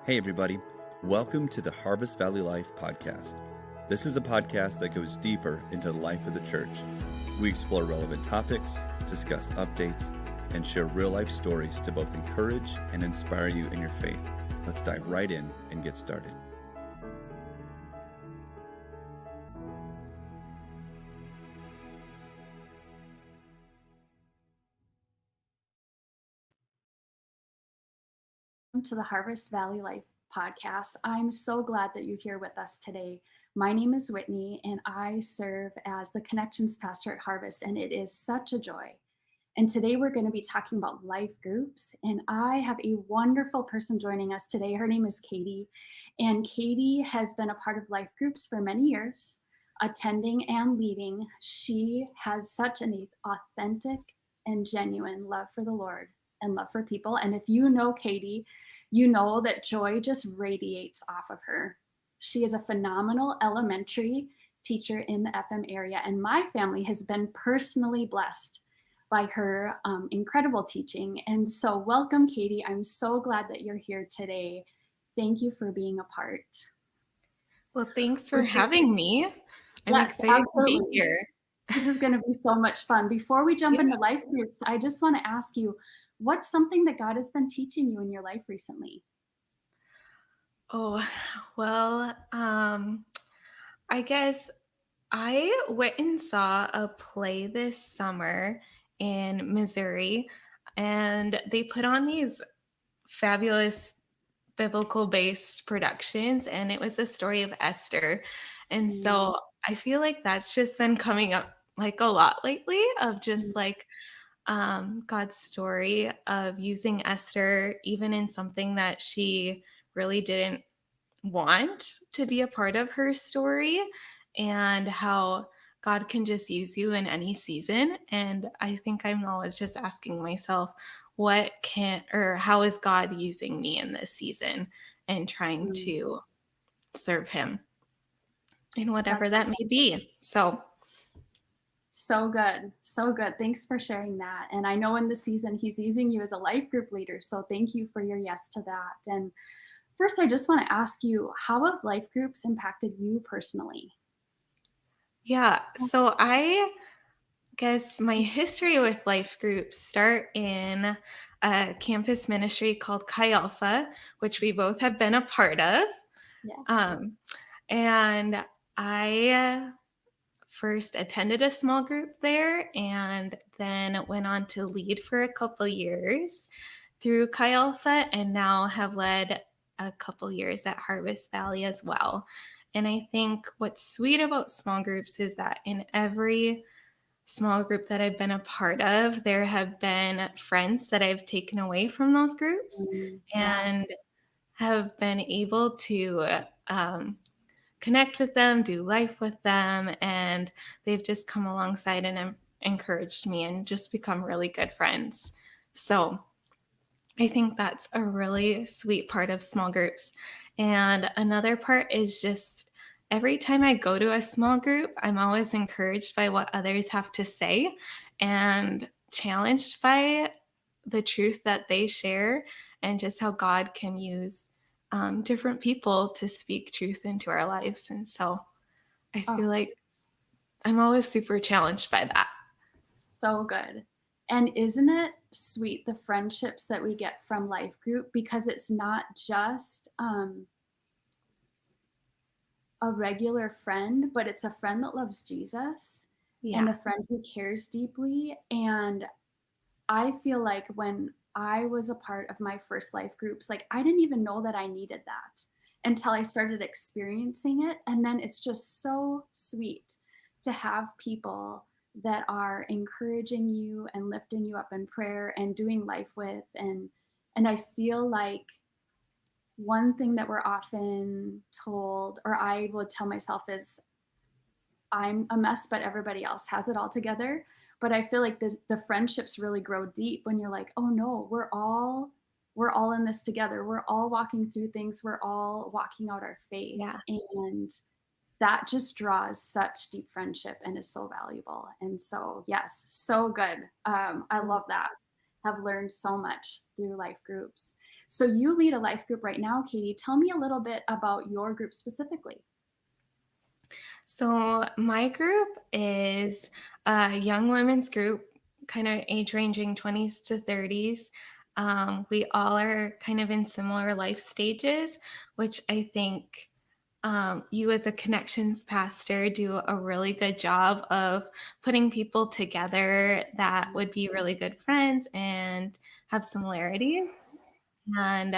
Hey, everybody. Welcome to the Harvest Valley Life podcast. This is a podcast that goes deeper into the life of the church. We explore relevant topics, discuss updates, and share real-life stories to both encourage and inspire you in your faith. Let's dive right in and get started. To the Harvest Valley Life podcast. I'm so glad that you're here with us today. My name is Whitney, and I serve as the Connections Pastor at Harvest, and it is such a joy. And today we're going to be talking about life groups, and I have a wonderful person joining us today. Her name is Katie, and Katie has been a part of life groups for many years, attending and leading. She has such an authentic and genuine love for the Lord and love for people. And if you know Katie, you know that joy just radiates off of her. She is a phenomenal elementary teacher in the FM area, and my family has been personally blessed by her incredible teaching. And so welcome, Katie. I'm so glad that you're here today. Thank you for being a part. Well, thanks for having me. I'm excited to be here. This is going to be so much fun. Before we jump into life groups, I just want to ask you, what's something that God has been teaching you in your life recently? Oh, well, I guess I went and saw a play this summer in Missouri, and they put on these fabulous biblical-based productions, and it was the story of Esther. And so I feel like that's just been coming up like a lot lately of just like God's story of using Esther, even in something that she really didn't want to be a part of her story, and how God can just use you in any season. And I think I'm always just asking myself, how is God using me in this season, and trying to serve him in whatever that may be. So good. So good. Thanks for sharing that. And I know in the season he's using you as a life group leader. So thank you for your yes to that. And first, I just want to ask you, how have life groups impacted you personally? Yeah. So I guess my history with life groups start in a campus ministry called Chi Alpha, which we both have been a part of. Yeah. And I first attended a small group there, and then went on to lead for a couple years through Chi Alpha, and now have led a couple years at Harvest Valley as well. And I think what's sweet about small groups is that in every small group that I've been a part of, there have been friends that I've taken away from those groups and have been able to connect with them, do life with them, and they've just come alongside and encouraged me and just become really good friends. So I think that's a really sweet part of small groups. And another part is just every time I go to a small group, I'm always encouraged by what others have to say and challenged by the truth that they share, and just how God can use different people to speak truth into our lives. And so I feel like I'm always super challenged by that. So good. And isn't it sweet, the friendships that we get from life group, because it's not just a regular friend, but it's a friend that loves Jesus and a friend who cares deeply. And I feel like when I was a part of my first life groups, like I didn't even know that I needed that until I started experiencing it. And then it's just so sweet to have people that are encouraging you and lifting you up in prayer and doing life with. And I feel like one thing that we're often told, or I would tell myself, is I'm a mess, but everybody else has it all together. But I feel like the friendships really grow deep when you're like, oh no, we're all in this together. We're all walking through things. We're all walking out our faith. And that just draws such deep friendship and is so valuable. And so, yes, so good. I love that. have learned so much through life groups. So you lead a life group right now, Katie. Tell me a little bit about your group specifically. So my group is a young women's group, kind of age ranging 20s to 30s. We all are kind of in similar life stages, which I think you as a connections pastor do a really good job of putting people together that would be really good friends and have similarities. And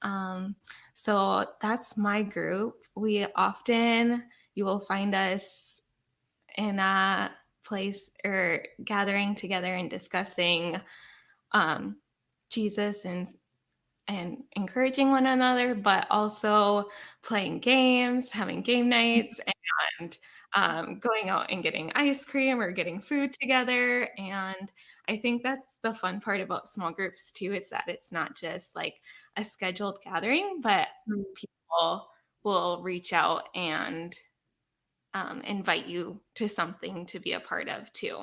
um, so that's my group. You will find us in a place or gathering together and discussing um, Jesus and encouraging one another, but also playing games, having game nights, and going out and getting ice cream or getting food together. And I think that's the fun part about small groups too, is that it's not just like a scheduled gathering, but people will reach out and invite you to something to be a part of too.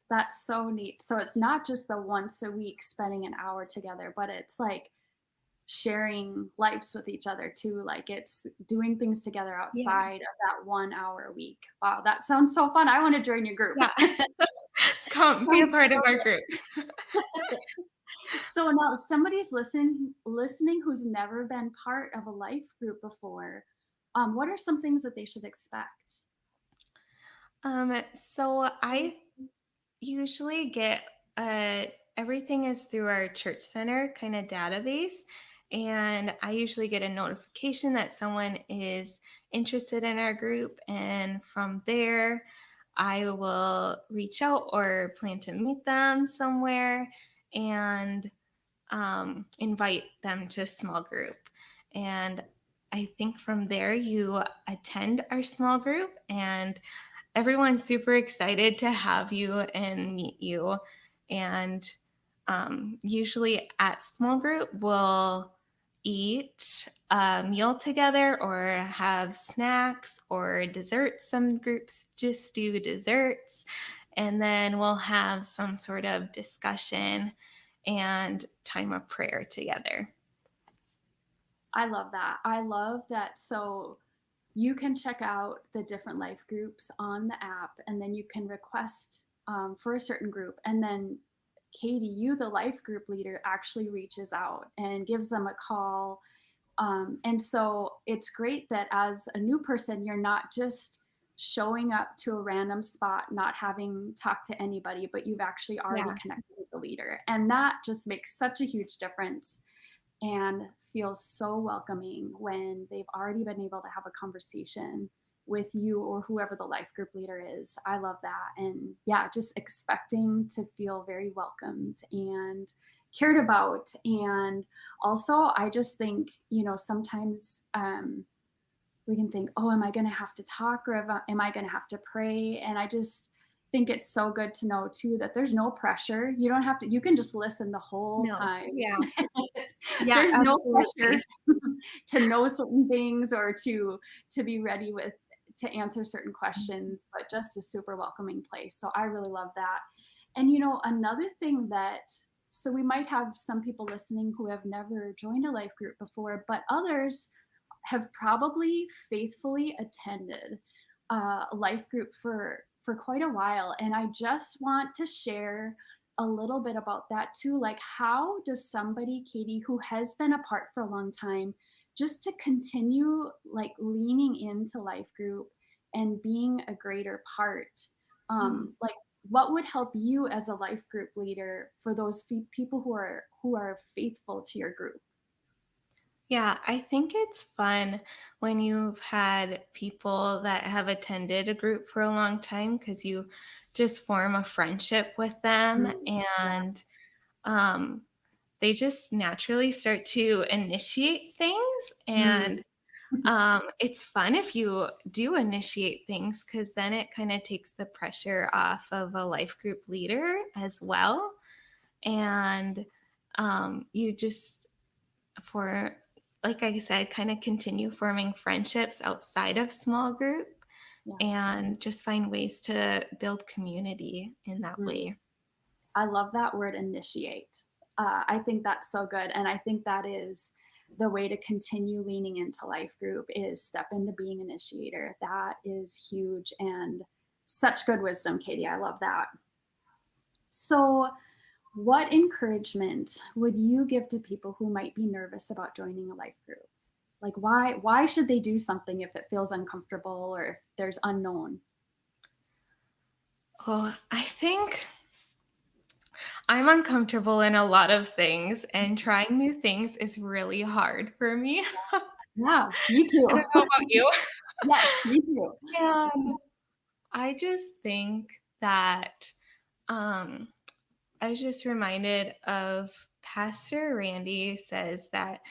That's so neat. So it's not just the once a week spending an hour together, but it's like sharing lives with each other too. Like it's doing things together Yeah. outside of that 1 hour a week. Wow, that sounds so fun. I want to join your group. Yeah. Come be a part of our group. So now if somebody's listening who's never been part of a life group before, what are some things that they should expect? So I usually get everything is through our church center kind of database. And I usually get a notification that someone is interested in our group. And from there, I will reach out or plan to meet them somewhere and invite them to a small group. And I think from there, you attend our small group, and everyone's super excited to have you and meet you. And usually at small group, we'll eat a meal together or have snacks or desserts. Some groups just do desserts. And then we'll have some sort of discussion and time of prayer together. I love that. I love that. So you can check out the different life groups on the app, and then you can request for a certain group. And then Katie, you, the life group leader, actually reaches out and gives them a call. And so it's great that as a new person, you're not just showing up to a random spot, not having talked to anybody, but you've actually already connected with the leader. And that just makes such a huge difference and feels so welcoming when they've already been able to have a conversation with you or whoever the life group leader is. I love that. And yeah, just expecting to feel very welcomed and cared about. And also, I just think, sometimes we can think, oh, am I going to have to talk, or am I going to have to pray? And I just think it's so good to know too that there's no pressure. You don't have to, you can just listen the whole time. Yeah. There's absolutely. no pressure to know certain things or to be ready to answer certain questions, but just a super welcoming place. So I really love that. And another thing so we might have some people listening who have never joined a life group before, but others have probably faithfully attended a life group for quite a while. And I just want to share a little bit about that too. Like, how does somebody, Katie, who has been apart for a long time, just to continue like leaning into life group and being a greater part, like what would help you as a life group leader for those people who are faithful to your group? Yeah, I think it's fun when you've had people that have attended a group for a long time because you just form a friendship with them, and um, they just naturally start to initiate things. And it's fun if you do initiate things because then it kind of takes the pressure off of a life group leader as well. And you just, for like I said, kind of continue forming friendships outside of small group and just find ways to build community in that way. I love that word initiate. I think that's so good. And I think that is the way to continue leaning into life group is step into being initiator. That is huge and such good wisdom, Katie. I love that. So, what encouragement would you give to people who might be nervous about joining a life group? Like why should they do something if it feels uncomfortable or if there's unknown? Oh, I think I'm uncomfortable in a lot of things, and trying new things is really hard for me. Yeah, me I don't too. know about you. Yes, me too. And I just think that um, I was just reminded of Pastor Randy says that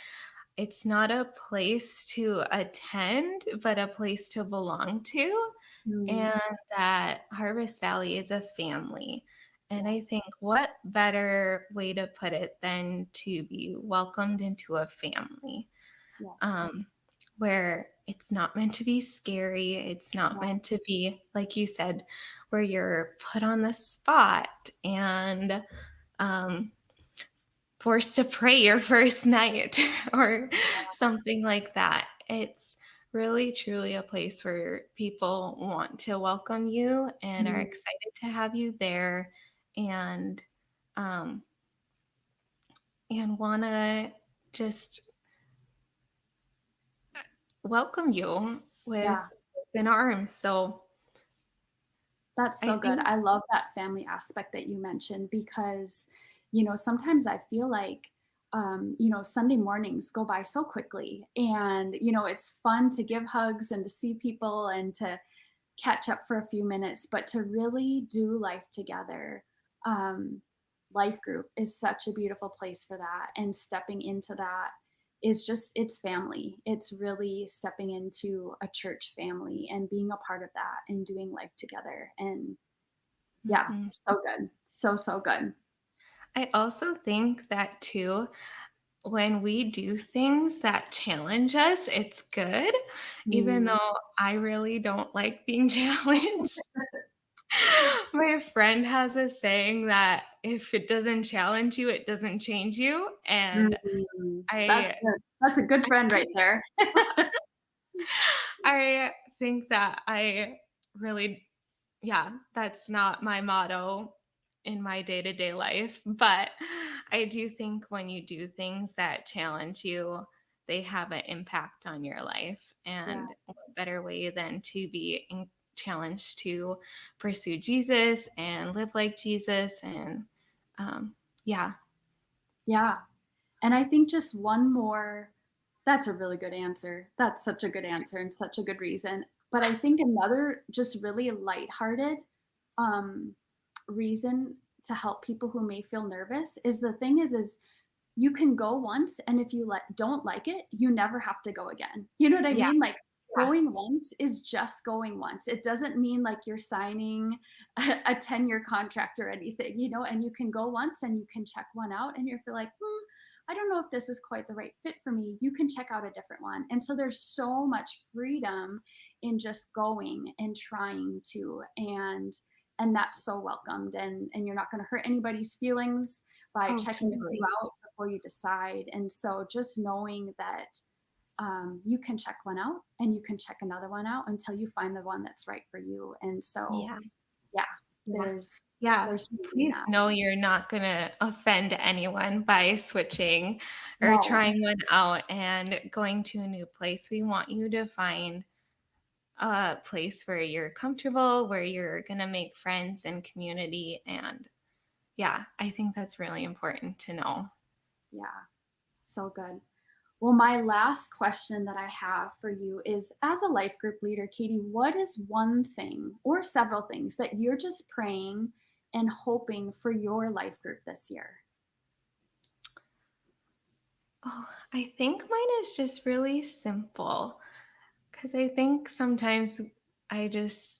it's not a place to attend, but a place to belong to, Mm, and that Harvest Valley is a family. And yeah, I think what better way to put it than to be welcomed into a family, yes. um, where it's not meant to be scary. It's not Yeah. meant to be, like you said, where you're put on the spot and um, forced to pray your first night or something like that. It's really truly a place where people want to welcome you and are Mm, excited to have you there and um and want to just welcome you with yeah, open arms. So that's I so good. think I love that family aspect that you mentioned because, sometimes I feel like, Sunday mornings go by so quickly and, it's fun to give hugs and to see people and to catch up for a few minutes, but to really do life together, um, life group is such a beautiful place for that. And stepping into that is just, it's family. It's really stepping into a church family and being a part of that and doing life together. And yeah, mhm. so good. So, so good. I also think that too, when we do things that challenge us, it's good, even Mm, though I really don't like being challenged. My friend has a saying that if it doesn't challenge you, it doesn't change you, and that's I good. That's a good friend right there. I think that I really yeah, that's not my motto in my day-to-day life, but I do think when you do things that challenge you, they have an impact on your life, Yeah. and what better way than to be challenged to pursue Jesus and live like Jesus and um, yeah. Yeah. And I think just one more that's a really good answer. That's such a good answer and such a good reason. But I think another just really lighthearted, um, reason to help people who may feel nervous is the thing is you can go once, and if you don't like it, you never have to go again. You know what I Yeah, mean? Like, yeah. going once is just going once. It doesn't mean like you're signing a 10-year contract or anything, and you can go once and you can check one out, and if you're like, I don't know if this is quite the right fit for me, you can check out a different one. And so there's so much freedom in just going and trying to, and that's so welcomed, and you're not going to hurt anybody's feelings by Oh, checking a few totally. out before you decide. And so just knowing that, you can check one out and you can check another one out until you find the one that's right for you. And so, Yeah. yeah, Yeah. there's Yeah. there's beauty in Please that. know you're not gonna offend anyone by switching or No, trying one out and going to a new place. We want you to find a place where you're comfortable, where you're gonna make friends and community. And yeah, I think that's really important to know. yeah, so good. Well, my last question that I have for you is, as a life group leader, Katie, what is one thing or several things that you're just praying and hoping for your life group this year? Oh, I think mine is just really simple because I think sometimes I just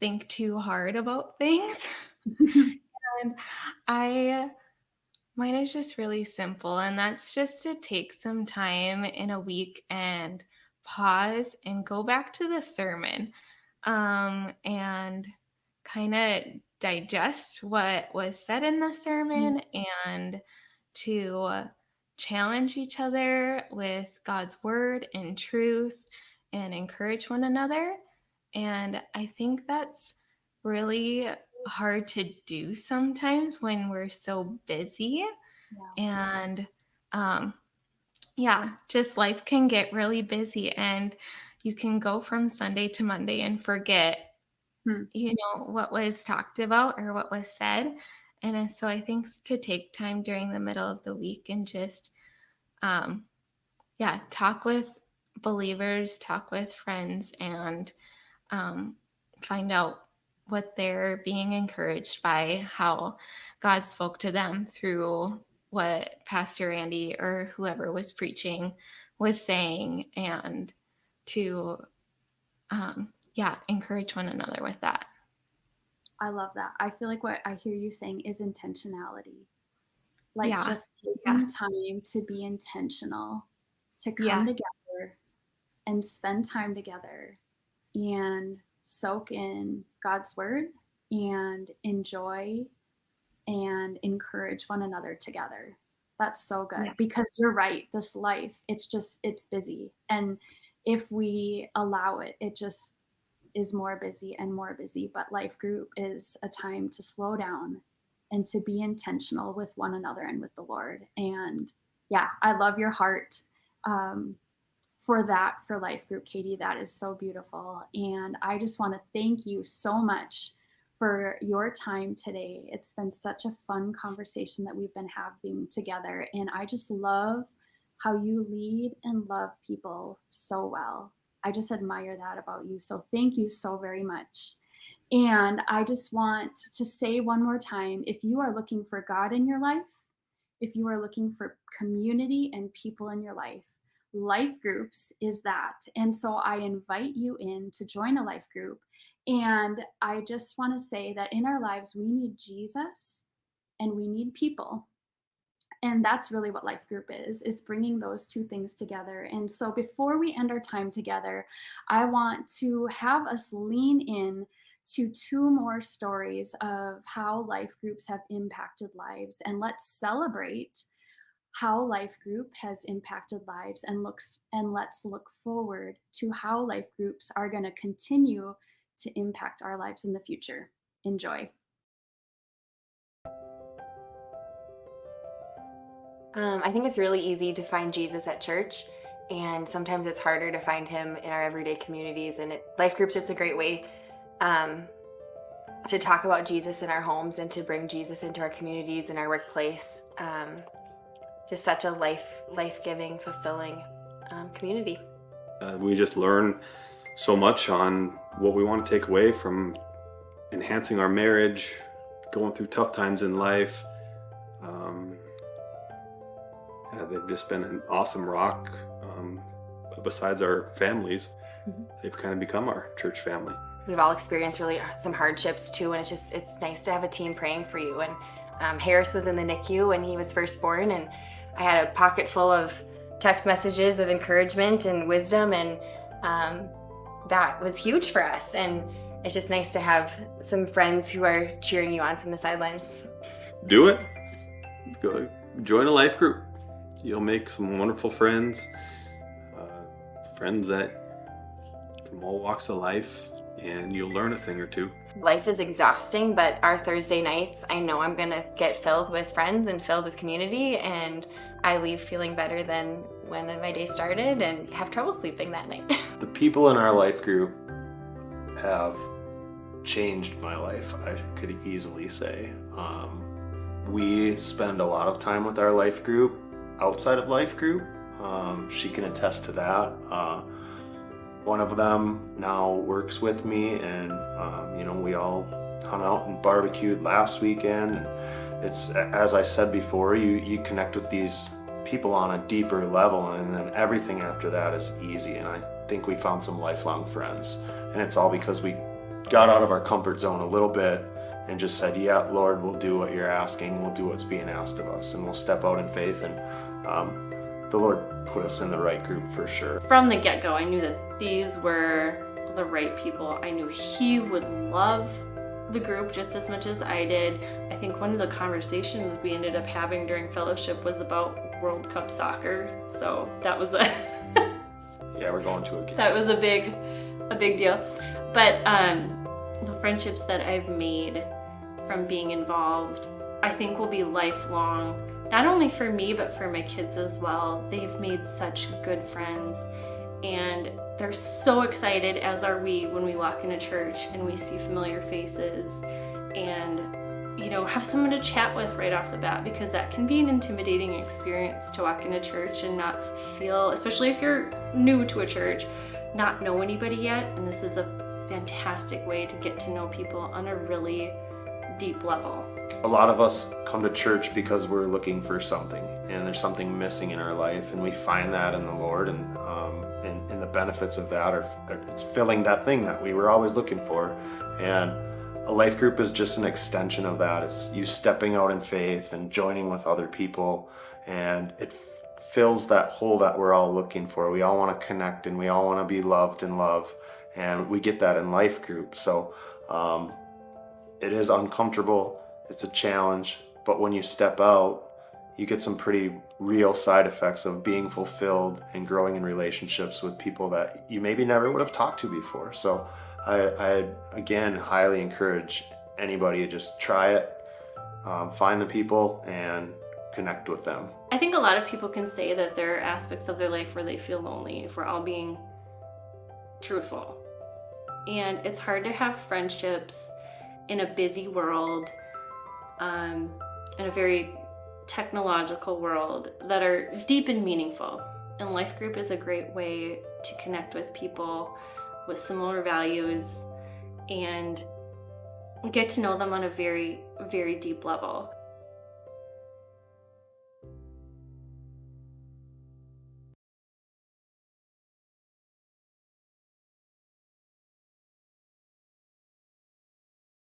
think too hard about things. And I mine is just really simple, and that's just to take some time in a week and pause and go back to the sermon, and kind of digest what was said in the sermon and to challenge each other with God's word and truth and encourage one another. And I think that's really hard to do sometimes when we're so busy. And just life can get really busy, and you can go from Sunday to Monday and forget what was talked about or what was said. And so I think to take time during the middle of the week and just talk with believers, talk with friends, and find out what they're being encouraged by, how God spoke to them through what Pastor Andy or whoever was preaching was saying, and to encourage one another with that. I love that. I feel like what I hear you saying is intentionality. Just taking time to be intentional, to come together and spend time together and soak in God's word and enjoy and encourage one another together. That's so good, because you're right. This life, it's busy. And if we allow it, it just is more busy and more busy. But life group is a time to slow down and to be intentional with one another and with the Lord. And I love your heart for life group, Katie. That is so beautiful. And I just want to thank you so much for your time today. It's been such a fun conversation that we've been having together. And I just love how you lead and love people so well. I just admire that about you. So thank you so very much. And I just want to say one more time, if you are looking for God in your life, if you are looking for community and people in your life groups is that. And so I invite you in to join a life group. And I just want to say that in our lives, we need Jesus and we need people. And that's really what life group is bringing those two things together. And so before we end our time together, I want to have us lean in to two more stories of how life groups have impacted lives. And let's celebrate how life group has impacted lives, and let's look forward to how life groups are going to continue to impact our lives in the future. Enjoy. I think it's really easy to find Jesus at church, and sometimes it's harder to find him in our everyday communities. And life group's just a great way to talk about Jesus in our homes and to bring Jesus into our communities and our workplace. Just such a life-giving, fulfilling community. We just learn so much on what we want to take away from enhancing our marriage, going through tough times in life. They've just been an awesome rock. Besides our families, they've kind of become our church family. We've all experienced really some hardships too, and it's nice to have a team praying for you. And Harris was in the NICU when he was first born, and I had a pocket full of text messages of encouragement and wisdom, and that was huge for us. And it's just nice to have some friends who are cheering you on from the sidelines. Do it. Go join a life group. You'll make some wonderful friends, friends that from all walks of life, and you'll learn a thing or two. Life is exhausting, but our Thursday nights, I know I'm gonna get filled with friends and filled with community, and I leave feeling better than when my day started and have trouble sleeping that night. The people in our life group have changed my life, I could easily say. We spend a lot of time with our life group outside of life group. She can attest to that. One of them now works with me, and we all hung out and barbecued last weekend. It's, as I said before, you connect with these people on a deeper level, and then everything after that is easy. And I think we found some lifelong friends, and it's all because we got out of our comfort zone a little bit and just said, yeah, Lord, we'll do what you're asking, we'll do what's being asked of us, and we'll step out in faith. And the Lord put us in the right group for sure. From the get-go, I knew that these were the right people. I knew he would love the group just as much as I did. I think one of the conversations we ended up having during fellowship was about World Cup soccer. So that was a Yeah, we're going to a game. that was a big deal. But the friendships that I've made from being involved, I think will be lifelong, not only for me, but for my kids as well. They've made such good friends, and they're so excited, as are we, when we walk into church and we see familiar faces and, have someone to chat with right off the bat, because that can be an intimidating experience to walk into church and not feel, especially if you're new to a church, not know anybody yet. And this is a fantastic way to get to know people on a really deep level. A lot of us come to church because we're looking for something, and there's something missing in our life, and we find that in the Lord, and the benefits of that are it's filling that thing that we were always looking for. And a life group is just an extension of that. It's you stepping out in faith and joining with other people, and it fills that hole that we're all looking for. We all want to connect, and we all want to be loved and love, and we get that in life group. So it is uncomfortable, it's a challenge, but when you step out, you get some pretty real side effects of being fulfilled and growing in relationships with people that you maybe never would have talked to before. So I again highly encourage anybody to just try it, find the people and connect with them. I think a lot of people can say that there are aspects of their life where they feel lonely, if we're all being truthful. And it's hard to have friendships in a busy world, in a very technological world, that are deep and meaningful. And life group is a great way to connect with people with similar values and get to know them on a very, very deep level.